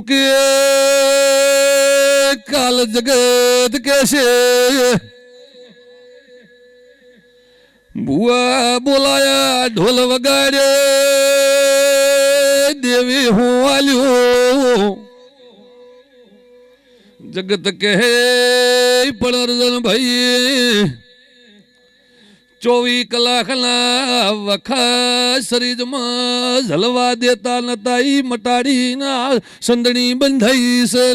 કે કાલ જગત કેશે બુઆ બોલાયા ઢોલ વગાડે દેવી હું આલ્યો જગત કહે પણ અર્જન ભાઈ 24 કલાકના વખા શરીરમાં ઝલવા દેતા નતા ઈ મટાડીના સંદણી બંધાઈ છે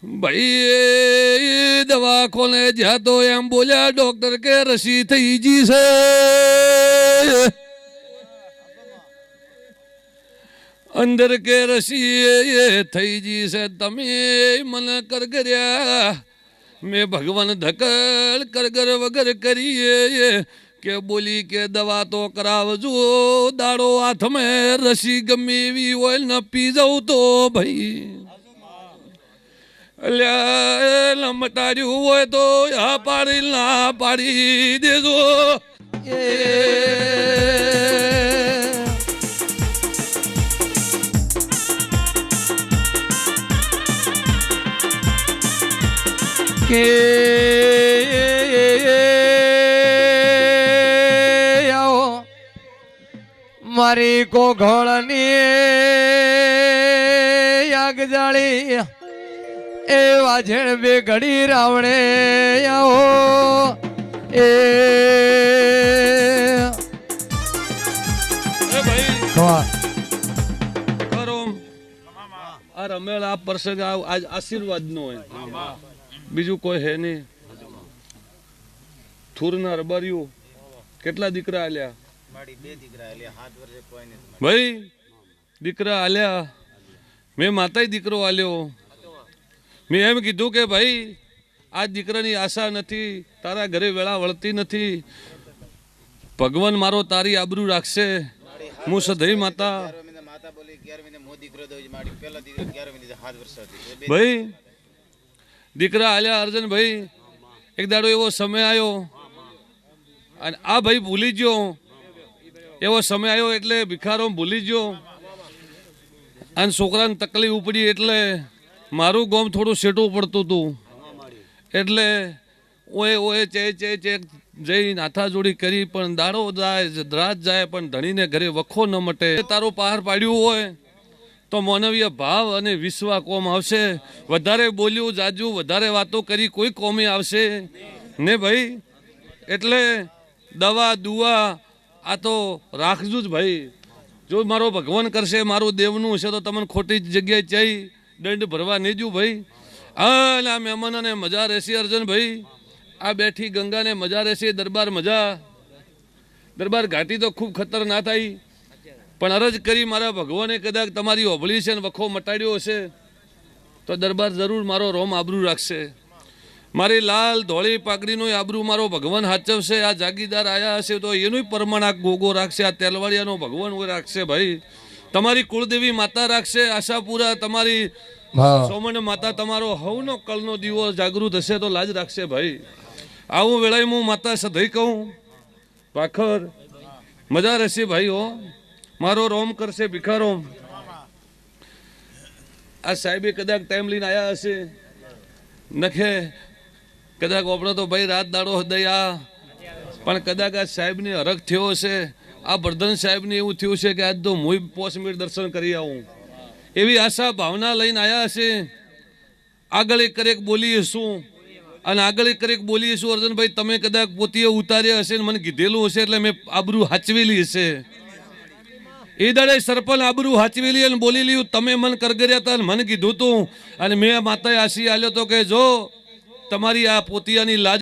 ભાઈ દવા કોને જ્યાં તો એમ બોલ્યા ડોક્ટર કે રસી થઈ જી છે અંદર કે રસી થઈ જી છે તમે મને કરગર્યા મેં ભગવાન ધકલ કરગર વગર કરીએ કે બોલી કે દવા તો કરાવજો દાડો હાથમાં રસી ગમે એવી હોય ન પી જાઉં તો ભાઈ અલ્યા મટાડ્યું હોય તો આ પાડી ના પાડી દેજો કે આવો મારી કોઘળની આગ જાળી એ વાજણ બે ઘડી રાવણે આવો એ આ રમેલ આ પ્રસંગ આજ આશીર્વાદ નો હોય બીજું કોઈ હે નહીં થુરના રબારીઓ કેટલા દીકરા આલ્યા ભાઈ દીકરા આલ્યા મેં માતાય દીકરો આલ્યો મેં એમ કીધું કે ભાઈ આ દીકરાની આશા નથી તારા ઘરે વેળા વળતી નથી ભગવાન મારો તારી આબરૂ રાખશે હું સધઈ માતા ભાઈ દીકરા આલ્યા અર્જનભાઈ એક દાડો એવો સમય આવ્યો અને આ ભાઈ ભૂલી ગયો એવો સમય આવ્યો એટલે ભિખારો ભૂલી ગયો અને છોકરાને તકલીફ ઉપડી એટલે મારું ગામ થોડું સેટું પડતું હતું એટલે ઓએ ઓએ ચે ચે ચે જઈ નાથા જોડી કરી પણ દાડો જાય રાત જાય પણ ધણીને ઘરે વખો ન મટે તારો પહાડ પાડ્યું હોય તો માનવીય ભાવ અને વિશ્વા કોમ આવશે વધારે બોલ્યું જાજુ વધારે વાતો કરી કોઈ કોમે આવશે ને ભાઈ એટલે દવા દુઆ આ તો રાખજો જ ભાઈ જો મારો ભગવાન કરશે મારું દેવનું હશે તો તમને ખોટી જગ્યાએ જઈ દંડ ભરવા નહીં જુ ભાઈ આ મહેમાનોને મજા રહેશે અર્જનભાઈ આ બેઠી ગંગાને મજા રહેશે દરબાર મજા દરબાર ઘાટી તો ખૂબ ખતરનાક થઈ પણ અરજ કરી મારા ભગવાને કદાચ તમારી ઓભળી છે ને વખો મટાડ્યો હશે તો દરબાર જરૂર મારો રોમ આબરૂ રાખશે મારી લાલ ધોળી પાઘડીનું આબરૂ મારો ભગવાન હાચવશે આ જાગીરદાર આયા હશે તો એનું પરમાણાક ગોગો રાખશે આ તેલવાડિયાનો ભગવાન રાખશે ભાઈ તમારી કુળદેવી માતા રાખશે આશાપુરા તમારી સોમણ માતા તમારો હવનો કલનો દીવો જાગૃત હશે તો લાજ રાખશે ભાઈ આવું વેળાએ હું માતા સધઈ કહું પાખર મજા રહેશે ભાઈ હો મારો રોમ કરશે ભિખારો આ સાહેબે કદાચ ટાઈમ લઈને આવ્યા હશે નખે કદાચ આપણો તો ભાઈ રાત દાડો દયા પણ કદાચ આ સાહેબને હરખ થયો હશે આ વર્ધન સાહેબને એવું થયું છે કે આજ તો હું 5 મિનિટ દર્શન કરી આવું એવી આશા ભાવના લઈને આવ્યા હશે આગળ એક કરેક બોલીએ શું અને આગળ એક કરેક બોલીએ શું અર્જનભાઈ તમે કદાચ પોતીએ ઉતાર્યા હશે મને કીધેલું હશે એટલે મેં આબરૂ હાચવેલી હશે એ દાડે સરપંચ આબરૂ હાચવેલી અને બોલી લ્યું તમે મન કરગર્યા હતા મને કીધું તું અને મેં માતાએ આશી આલ્યો તો કે જો તમારી આ પોતિયાની લાજ